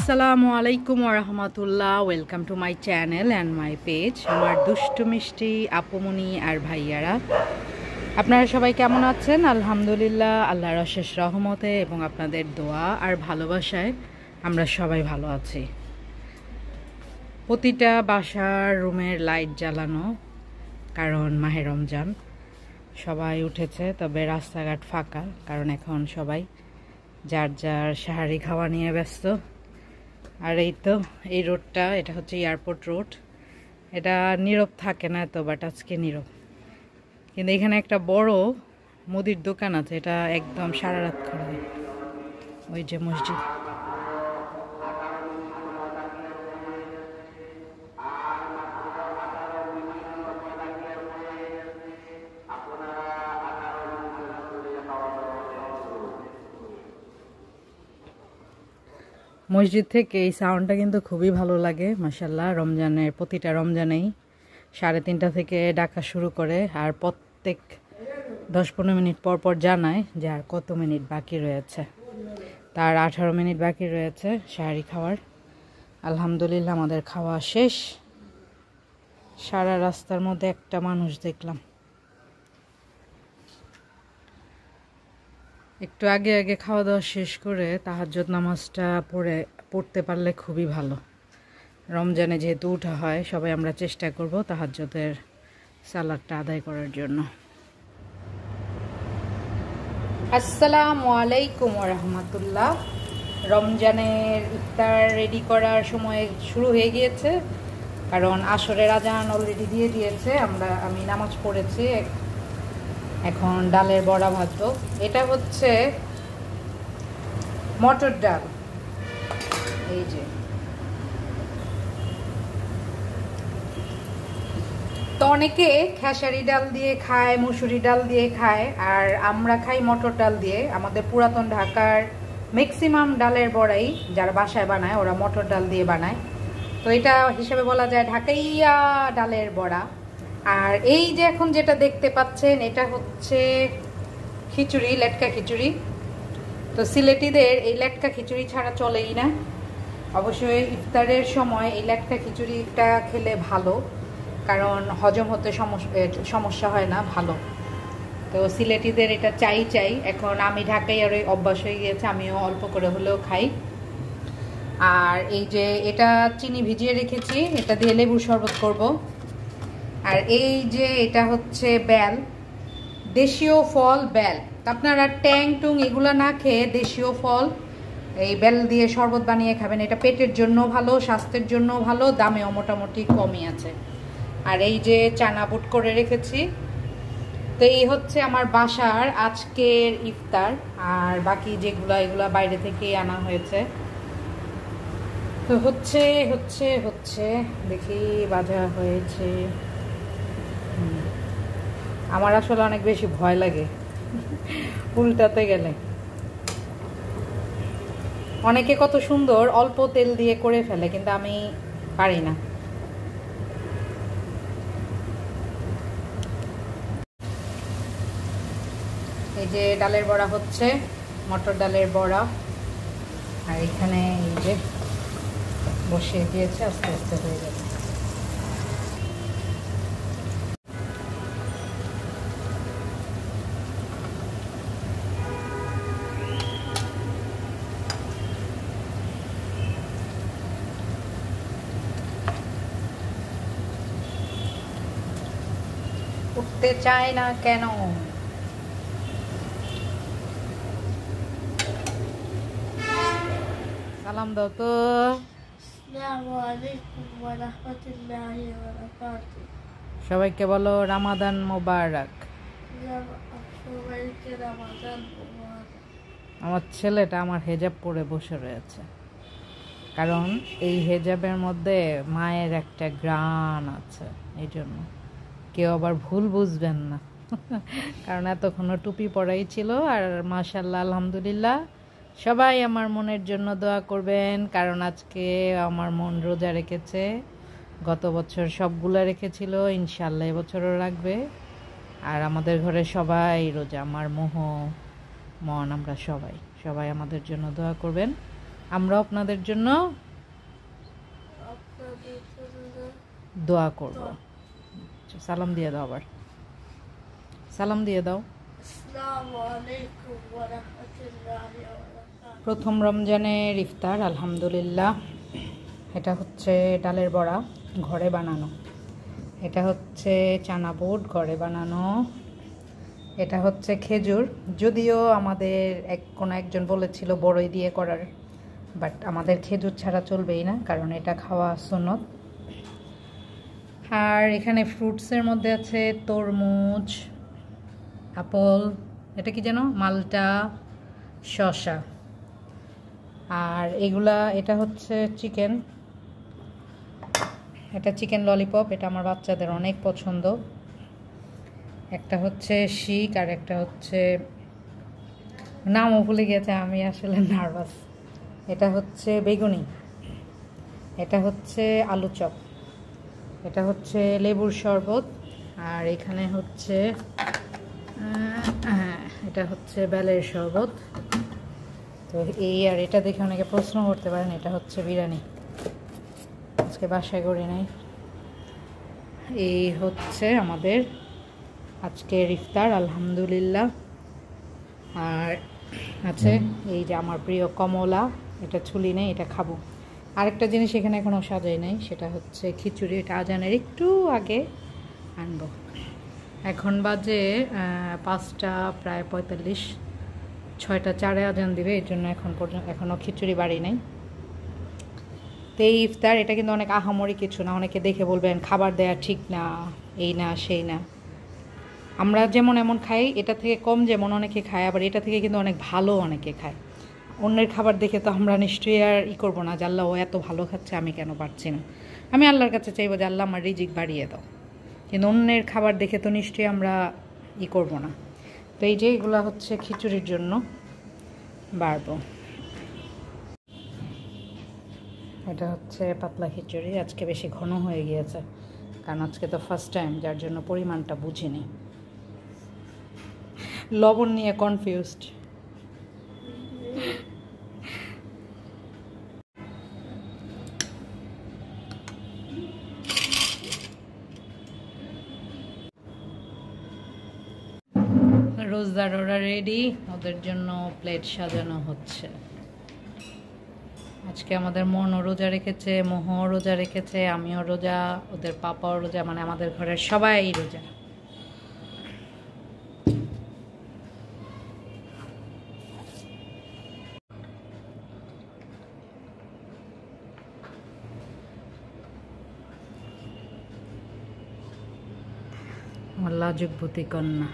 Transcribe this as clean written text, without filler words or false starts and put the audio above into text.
আসসালামু আলাইকুম ওয়া রাহমাতুল্লাহ। Welcome to my channel and my page. আমার দুষ্টু মিষ্টি আপুমনি আর ভাইয়ারা, আপনারা সবাই কেমন আছেন? আলহামদুলিল্লাহ, আল্লাহর অশেষ রহমতে এবং আপনাদের দোয়া আর ভালোবাসায় আমরা সবাই ভালো আছি। প্রতিটা বাসার রুমের লাইট জ্বালানো, কারণ মাহে রমজান। সবাই উঠেছে, তবে রাস্তাঘাট ফাঁকা, কারণ এখন সবাই যার যার সাহারি খাওয়া নিয়ে ব্যস্ত। আর এই তো এই রোডটা, এটা হচ্ছে এয়ারপোর্ট রোড। এটা নীরব থাকে না তো, বাট আজকে নীরব। কিন্তু এখানে একটা বড় মুদির দোকান আছে, এটা একদম সারা রাত খোলা। ওই যে মসজিদ, মসজিদ থেকে এই সাউন্ডটা কিন্তু খুবই ভালো লাগে মাশাআল্লাহ। রমজানের প্রতিটা রমজানেই 3:30 থেকে ডাকা শুরু করে, আর প্রত্যেক 10-15 মিনিট পর পর জানায় যে আর কত মিনিট বাকি রয়েছে। তার 18 মিনিট বাকি রয়েছে সাহারি খাওয়ার। আলহামদুলিল্লাহ আমাদের খাওয়া শেষ। সারা রাস্তার মধ্যে একটা মানুষ দেখলাম। একটু আগে আগে খাওয়া দাওয়া শেষ করে তাহাজ্জুদ নামাজটা পড়তে পারলে খুবই ভালো। রমজানে যেহেতু উঠা হয়, সবাই আমরা চেষ্টা করব তাহাজ্জুদের সালাতটা আদায় করার জন্য। আসসালামু আলাইকুম ওয়া রাহমাতুল্লাহ। রমজানের ইফতার রেডি করার সময় শুরু হয়ে গিয়েছে, কারণ আসরের আজান অলরেডি দিয়ে দিয়েছে। আমি নামাজ পড়েছি, এখন ডালের বড়া ভাজবো। এটা হচ্ছে মটর ডাল, এই যে। তো অনেকে খেসারি ডাল দিয়ে খায়, মুসুরি ডাল দিয়ে খায়, আর আমরা খাই মটর ডাল দিয়ে। আমাদের পুরাতন ঢাকার ম্যাক্সিমাম ডালের বড়াই যারা বাসায় বানায়, ওরা মটর ডাল দিয়ে বানায়। তো এটা হিসেবে বলা যায় ঢাকাইয়া ডালের বড়া। আর এই যে এখন যেটা দেখতে পাচ্ছেন, এটা হচ্ছে খিচুড়ি, লেটকা খিচুড়ি। তো সিলেটিদের এই লেটকা খিচুড়ি ছাড়া চলেই না। অবশ্যই ইফতারের সময় এই লেটকা খিচুড়িটা খেলে ভালো, কারণ হজম হতে সমস্যা হয় না, ভালো। তো সিলেটিদের এটা চাই। এখন আমি ঢাকায় আর অভ্যাস হয়ে গিয়েছে, আমিও অল্প করে হলেও খাই। আর এই যে এটা চিনি ভিজিয়ে রেখেছি, এটা দিয়ে লেবুর শরবত করব। আর এই যে এটা হচ্ছে বেল, দেশীয় ফল বেল। আপনারা ট্যাং টুং এগুলো না খেয়ে দেশীয় ফল এই বেল দিয়ে শরবত বানিয়ে খাবেন। এটা পেটের জন্য ভালো, স্বাস্থ্যের জন্য ভালো, দামেও মোটামুটি কমই আছে। আর এই যে চানা বুট করে রেখেছি। তো এই হচ্ছে আমার বাসার আজকের ইফতার। আর বাকি যেগুলো, এগুলো বাইরে থেকে আনা হয়েছে। তো হচ্ছে দেখি বাজা হয়েছে। আমার আসলে অনেক বেশি ভয় লাগে উল্টাতে গেলে। অনেকে কত সুন্দর অল্প তেল দিয়ে করে ফেলে, কিন্তু আমি পারি না। এই যে ডালের বড়া হচ্ছে, মটর ডালের বড়া। আর এখানে এই যে বসিয়ে দিয়েছে, আস্তে আস্তে হয়ে যাবে। উঠতে চায় না কেন? সালাম দাও তো। সবাইকে বলো রামাদান মোবারক। আমার ছেলেটা আমার হেজাব পরে বসে রয়েছে, কারণ এই হেজাবের মধ্যে মায়ের একটা গ্রান আছে, এই জন্য। কেউ আবার ভুল বুঝবেন না, কারণ এতক্ষণ টুপি পরাই ছিল। আর মাশাআল্লাহ আলহামদুলিল্লাহ, সবাই আমার মনের জন্য দোয়া করবেন, কারণ আজকে আমার মন রোজা রেখেছে। গত বছর সবগুলা রেখেছিল, ইনশাআল্লাহ এবছরও রাখবে। আর আমাদের ঘরে সবাই রোজা, আমার মন, আমরা সবাই আমাদের জন্য দোয়া করবেন। আমরা আপনাদের জন্য দোয়া করব। সালাম দিয়ে দাও, আবার সালাম দিয়ে দাও। প্রথম রমজানের ইফতার আলহামদুলিল্লাহ। এটা হচ্ছে ডালের বড়া, ঘরে বানানো। এটা হচ্ছে চানা বুট, ঘরে বানানো। এটা হচ্ছে খেজুর, যদিও আমাদের কোনো একজন বলেছিল বড়ই দিয়ে করার, বাট আমাদের খেজুর ছাড়া চলবেই না, কারণ এটা খাওয়া সুন্নত। আর এখানে ফ্রুটসের মধ্যে আছে তরমুজ, আপেল, এটা কি যেন, মালটা, শসা। আর এটা হচ্ছে চিকেন, এটা চিকেন ললিপপ, এটা আমার বাচ্চাদের অনেক পছন্দ। একটা হচ্ছে শিক, আর একটা হচ্ছে নামও ভুলে গেছে, আমি আসলে নার্ভাস। এটা হচ্ছে বেগুনি, এটা হচ্ছে আলু চপ, এটা হচ্ছে লেবুর শরবত, আর এখানে হচ্ছে এটা হচ্ছে বেলের শরবত। তো এই, আর এটা দেখে অনেকে প্রশ্ন করতে পারেন, এটা হচ্ছে বিরিয়ানি, আজকে বাসায় করি নাই। এই হচ্ছে আমাদের আজকের ইফতার আলহামদুলিল্লাহ। আর আছে এই যে আমার প্রিয় কমলা, এটা ছুলি নেই, এটা খাবো। আরেকটা জিনিস এখানে এখনও সাজাই নাই, সেটা হচ্ছে খিচুড়ি, এটা আজানের একটু আগে আনবো। এখন বাজে 5টা প্রায় 45, 6টা 4-এ আজান দিবে, এর জন্য এখনও খিচুড়ি বাড়ি নাই। তো এই ইফতার, এটা কিন্তু অনেক আহামরি কিছু না। অনেকে দেখে বলবেন খাবার দেয়া ঠিক না, এই না সেই না। আমরা যেমন এমন খাই, এটা থেকে কম যেমন অনেকে খায়, আবার এটা থেকে কিন্তু অনেক ভালো অনেকে খায়। অন্যের খাবার দেখে তো আমরা নিশ্চয়ই আর করবো না যে আল্লাহ ও এত ভালো খাচ্ছে, আমি কেন পারছি না। আমি আল্লাহর কাছে চাইবো যে আল্লাহ আমার রিজিক বাড়িয়ে দাও, কিন্তু অন্যের খাবার দেখে তো নিশ্চয়ই আমরা করবো না। তো এই যে এগুলো হচ্ছে খিচুড়ির জন্য বাড়বো। এটা হচ্ছে পাতলা খিচুড়ি, আজকে বেশি ঘন হয়ে গিয়েছে, কারণ আজকে তো ফার্স্ট টাইম, যার জন্য পরিমাণটা বুঝিনি। লবণ নিয়ে কনফিউজড। রোজদার ওরা রেডি, ওদের জন্য প্লেট সাজানো হচ্ছে। আজকে আমাদের মনও রোজা রেখেছে, মোহও রোজা রেখেছে, আমিও রোজা, ওদের পাপাও রোজা, মানে আমাদের ঘরের সবাই রোজা। আমার লাজুক ভূতি কন্যা।